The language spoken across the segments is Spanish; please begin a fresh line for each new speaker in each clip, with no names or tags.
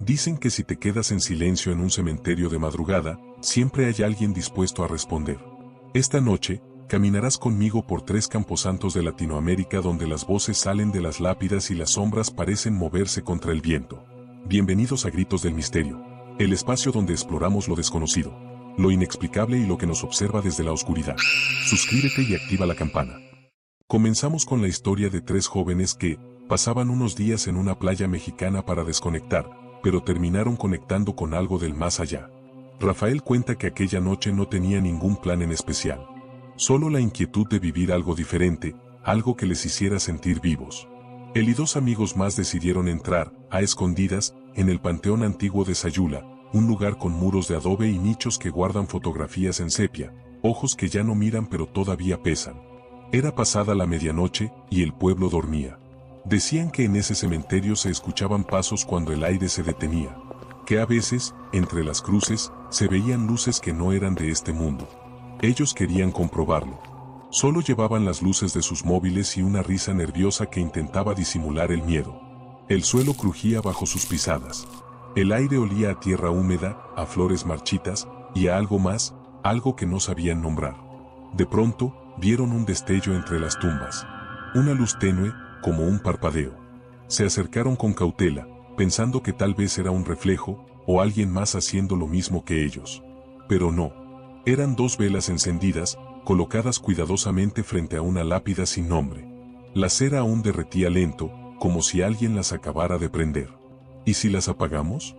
Dicen que si te quedas en silencio en un cementerio de madrugada, siempre hay alguien dispuesto a responder. Esta noche, caminarás conmigo por 3 camposantos de Latinoamérica donde las voces salen de las lápidas y las sombras parecen moverse contra el viento. Bienvenidos a Gritos del Misterio, el espacio donde exploramos lo desconocido, lo inexplicable y lo que nos observa desde la oscuridad. Suscríbete y activa la campana. Comenzamos con la historia de 3 jóvenes que pasaban unos días en una playa mexicana para desconectar, pero terminaron conectando con algo del más allá. Rafael cuenta que aquella noche no tenía ningún plan en especial. Solo la inquietud de vivir algo diferente, algo que les hiciera sentir vivos. Él y 2 amigos más decidieron entrar, a escondidas, en el panteón antiguo de Sayula, un lugar con muros de adobe y nichos que guardan fotografías en sepia, ojos que ya no miran pero todavía pesan. Era pasada la medianoche, y el pueblo dormía. Decían que en ese cementerio se escuchaban pasos cuando el aire se detenía, que a veces, entre las cruces, se veían luces que no eran de este mundo. Ellos querían comprobarlo. Solo llevaban las luces de sus móviles y una risa nerviosa que intentaba disimular el miedo. El suelo crujía bajo sus pisadas. El aire olía a tierra húmeda, a flores marchitas, y a algo más, algo que no sabían nombrar. De pronto, vieron un destello entre las tumbas. Una luz tenue, como un parpadeo. Se acercaron con cautela, pensando que tal vez era un reflejo, o alguien más haciendo lo mismo que ellos. Pero no. Eran 2 velas encendidas, colocadas cuidadosamente frente a una lápida sin nombre. La cera aún derretía lento, como si alguien las acabara de prender. ¿Y si las apagamos?,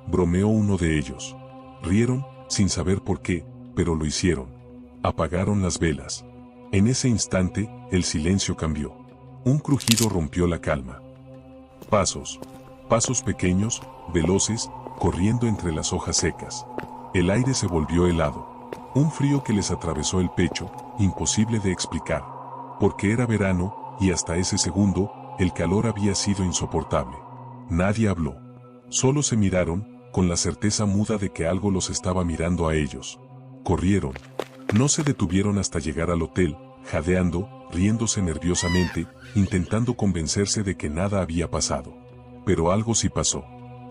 bromeó uno de ellos. Rieron, sin saber por qué, pero lo hicieron. Apagaron las velas. En ese instante, el silencio cambió. Un crujido rompió la calma. Pasos. Pasos pequeños, veloces, corriendo entre las hojas secas. El aire se volvió helado. Un frío que les atravesó el pecho, imposible de explicar. Porque era verano, y hasta ese segundo, el calor había sido insoportable. Nadie habló. Solo se miraron, con la certeza muda de que algo los estaba mirando a ellos. Corrieron. No se detuvieron hasta llegar al hotel, jadeando, riéndose nerviosamente, intentando convencerse de que nada había pasado. Pero algo sí pasó.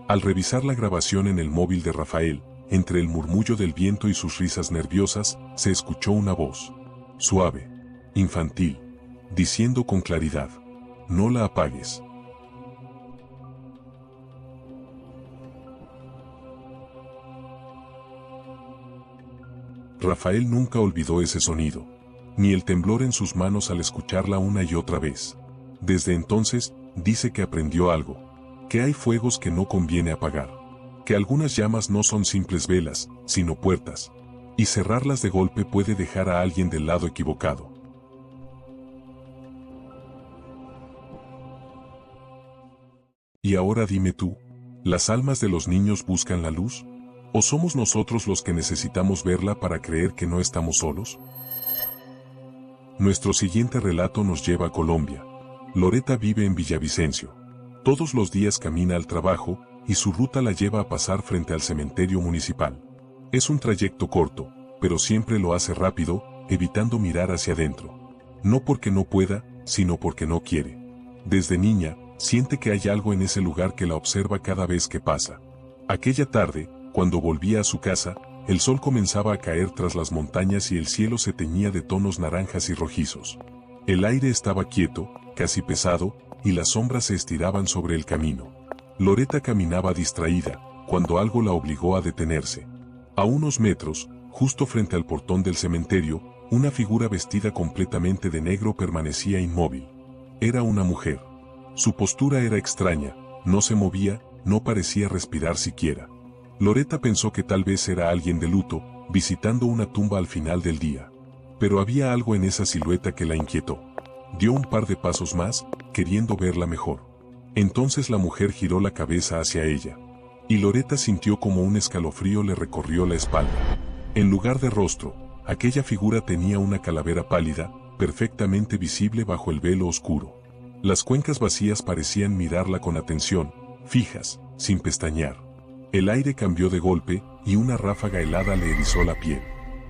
Al revisar la grabación en el móvil de Rafael, entre el murmullo del viento y sus risas nerviosas, se escuchó una voz. Suave. Infantil. Diciendo con claridad. No la apagues. Rafael nunca olvidó ese sonido, ni el temblor en sus manos al escucharla una y otra vez. Desde entonces, dice que aprendió algo, que hay fuegos que no conviene apagar, que algunas llamas no son simples velas, sino puertas, y cerrarlas de golpe puede dejar a alguien del lado equivocado. Y ahora dime tú, ¿las almas de los niños buscan la luz? ¿O somos nosotros los que necesitamos verla para creer que no estamos solos? Nuestro siguiente relato nos lleva a Colombia. Loreta vive en Villavicencio. Todos los días camina al trabajo, y su ruta la lleva a pasar frente al cementerio municipal. Es un trayecto corto, pero siempre lo hace rápido, evitando mirar hacia adentro. No porque no pueda, sino porque no quiere. Desde niña, siente que hay algo en ese lugar que la observa cada vez que pasa. Aquella tarde, cuando volvía a su casa, el sol comenzaba a caer tras las montañas y el cielo se teñía de tonos naranjas y rojizos. El aire estaba quieto, casi pesado, y las sombras se estiraban sobre el camino. Loreta caminaba distraída, cuando algo la obligó a detenerse. A unos metros, justo frente al portón del cementerio, una figura vestida completamente de negro permanecía inmóvil. Era una mujer. Su postura era extraña, no se movía, no parecía respirar siquiera. Loreta pensó que tal vez era alguien de luto, visitando una tumba al final del día. Pero había algo en esa silueta que la inquietó. Dio un par de pasos más, queriendo verla mejor. Entonces la mujer giró la cabeza hacia ella. Y Loreta sintió como un escalofrío le recorrió la espalda. En lugar de rostro, aquella figura tenía una calavera pálida, perfectamente visible bajo el velo oscuro. Las cuencas vacías parecían mirarla con atención, fijas, sin pestañear. El aire cambió de golpe, y una ráfaga helada le erizó la piel.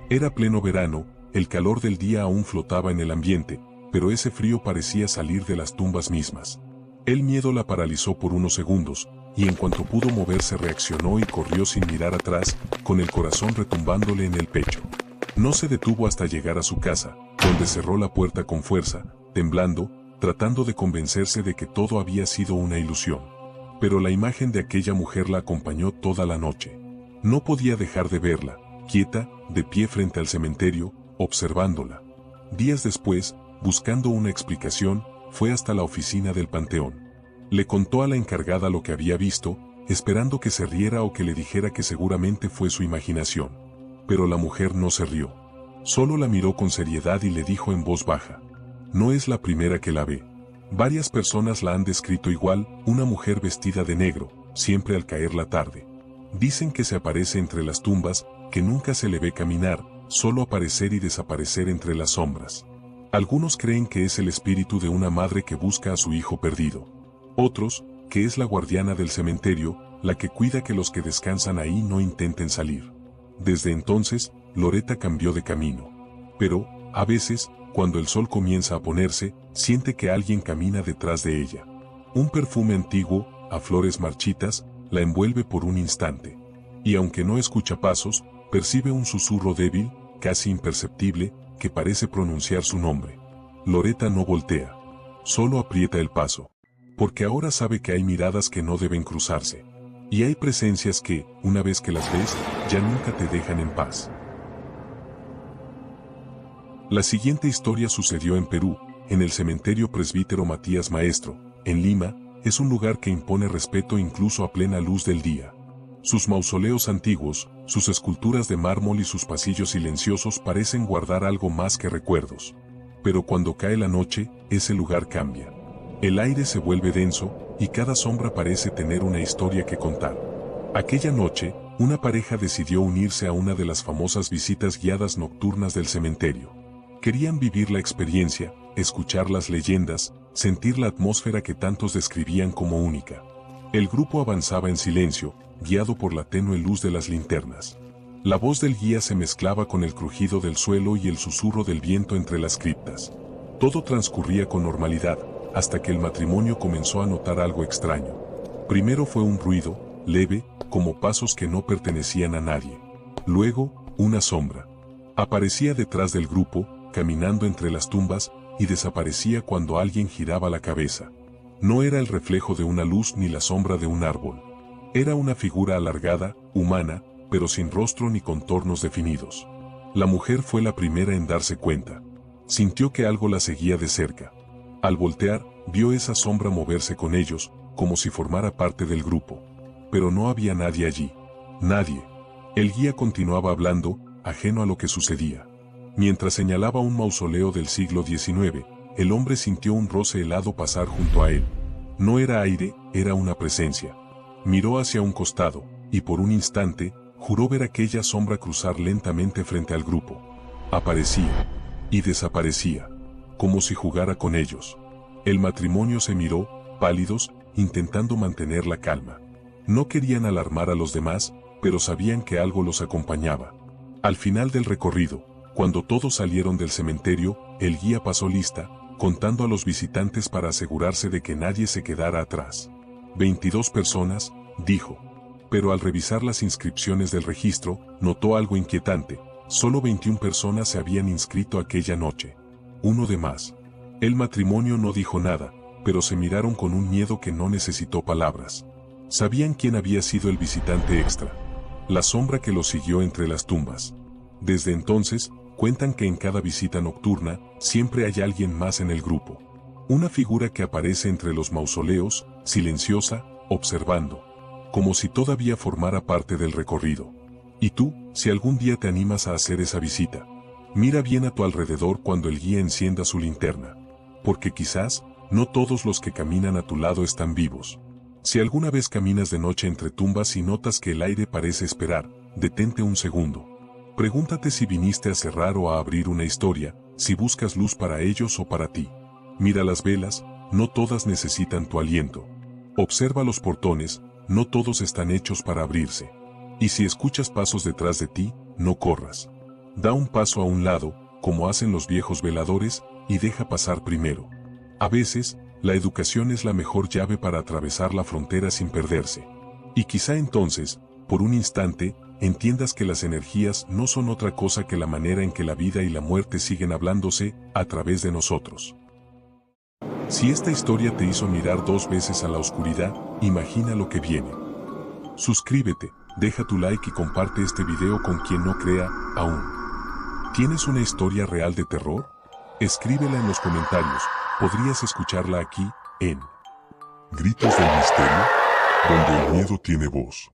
Era pleno verano, el calor del día aún flotaba en el ambiente, pero ese frío parecía salir de las tumbas mismas. El miedo la paralizó por unos segundos, y en cuanto pudo moverse reaccionó y corrió sin mirar atrás, con el corazón retumbándole en el pecho. No se detuvo hasta llegar a su casa, donde cerró la puerta con fuerza, temblando, tratando de convencerse de que todo había sido una ilusión. Pero la imagen de aquella mujer la acompañó toda la noche. No podía dejar de verla, quieta, de pie frente al cementerio, observándola. Días después, buscando una explicación, fue hasta la oficina del panteón. Le contó a la encargada lo que había visto, esperando que se riera o que le dijera que seguramente fue su imaginación. Pero la mujer no se rió. Solo la miró con seriedad y le dijo en voz baja: no es la primera que la ve. Varias personas la han descrito igual, una mujer vestida de negro, siempre al caer la tarde. Dicen que se aparece entre las tumbas, que nunca se le ve caminar, solo aparecer y desaparecer entre las sombras. Algunos creen que es el espíritu de una madre que busca a su hijo perdido. Otros, que es la guardiana del cementerio, la que cuida que los que descansan ahí no intenten salir. Desde entonces, Loretta cambió de camino. Pero, a veces, cuando el sol comienza a ponerse, siente que alguien camina detrás de ella. Un perfume antiguo, a flores marchitas, la envuelve por un instante. Y aunque no escucha pasos, percibe un susurro débil, casi imperceptible, que parece pronunciar su nombre. Loretta no voltea. Solo aprieta el paso. Porque ahora sabe que hay miradas que no deben cruzarse. Y hay presencias que, una vez que las ves, ya nunca te dejan en paz. La siguiente historia sucedió en Perú, en el cementerio presbítero Matías Maestro, en Lima. Es un lugar que impone respeto incluso a plena luz del día. Sus mausoleos antiguos, sus esculturas de mármol y sus pasillos silenciosos parecen guardar algo más que recuerdos. Pero cuando cae la noche, ese lugar cambia. El aire se vuelve denso, y cada sombra parece tener una historia que contar. Aquella noche, una pareja decidió unirse a una de las famosas visitas guiadas nocturnas del cementerio. Querían vivir la experiencia, escuchar las leyendas, sentir la atmósfera que tantos describían como única. El grupo avanzaba en silencio, guiado por la tenue luz de las linternas. La voz del guía se mezclaba con el crujido del suelo y el susurro del viento entre las criptas. Todo transcurría con normalidad, hasta que el matrimonio comenzó a notar algo extraño. Primero fue un ruido, leve, como pasos que no pertenecían a nadie. Luego, una sombra. Aparecía detrás del grupo, caminando entre las tumbas, y desaparecía cuando alguien giraba la cabeza. No era el reflejo de una luz ni la sombra de un árbol. Era una figura alargada, humana, pero sin rostro ni contornos definidos. La mujer fue la primera en darse cuenta. Sintió que algo la seguía de cerca. Al voltear, vio esa sombra moverse con ellos, como si formara parte del grupo. Pero no había nadie allí. Nadie. El guía continuaba hablando, ajeno a lo que sucedía. Mientras señalaba un mausoleo del siglo XIX, el hombre sintió un roce helado pasar junto a él. No era aire, era una presencia. Miró hacia un costado, y por un instante, juró ver aquella sombra cruzar lentamente frente al grupo. Aparecía. Y desaparecía. Como si jugara con ellos. El matrimonio se miró, pálidos, intentando mantener la calma. No querían alarmar a los demás, pero sabían que algo los acompañaba. Al final del recorrido, cuando todos salieron del cementerio, el guía pasó lista, contando a los visitantes para asegurarse de que nadie se quedara atrás. 22 personas, dijo. Pero al revisar las inscripciones del registro, notó algo inquietante. Solo 21 personas se habían inscrito aquella noche. Uno de más. El matrimonio no dijo nada, pero se miraron con un miedo que no necesitó palabras. Sabían quién había sido el visitante extra. La sombra que los siguió entre las tumbas. Desde entonces, cuentan que en cada visita nocturna, siempre hay alguien más en el grupo. Una figura que aparece entre los mausoleos, silenciosa, observando. Como si todavía formara parte del recorrido. Y tú, si algún día te animas a hacer esa visita, mira bien a tu alrededor cuando el guía encienda su linterna. Porque quizás, no todos los que caminan a tu lado están vivos. Si alguna vez caminas de noche entre tumbas y notas que el aire parece esperar, detente un segundo. Pregúntate si viniste a cerrar o a abrir una historia, si buscas luz para ellos o para ti. Mira las velas, no todas necesitan tu aliento. Observa los portones, no todos están hechos para abrirse. Y si escuchas pasos detrás de ti, no corras. Da un paso a un lado, como hacen los viejos veladores, y deja pasar primero. A veces, La educación es la mejor llave para atravesar la frontera sin perderse. Y quizá entonces, por un instante, entiendas que las energías no son otra cosa que la manera en que la vida y la muerte siguen hablándose a través de nosotros. Si esta historia te hizo mirar 2 veces a la oscuridad, imagina lo que viene. Suscríbete, deja tu like y comparte este video con quien no crea aún. ¿Tienes una historia real de terror? Escríbela en los comentarios, podrías escucharla aquí, en Gritos del Misterio, donde el miedo tiene voz.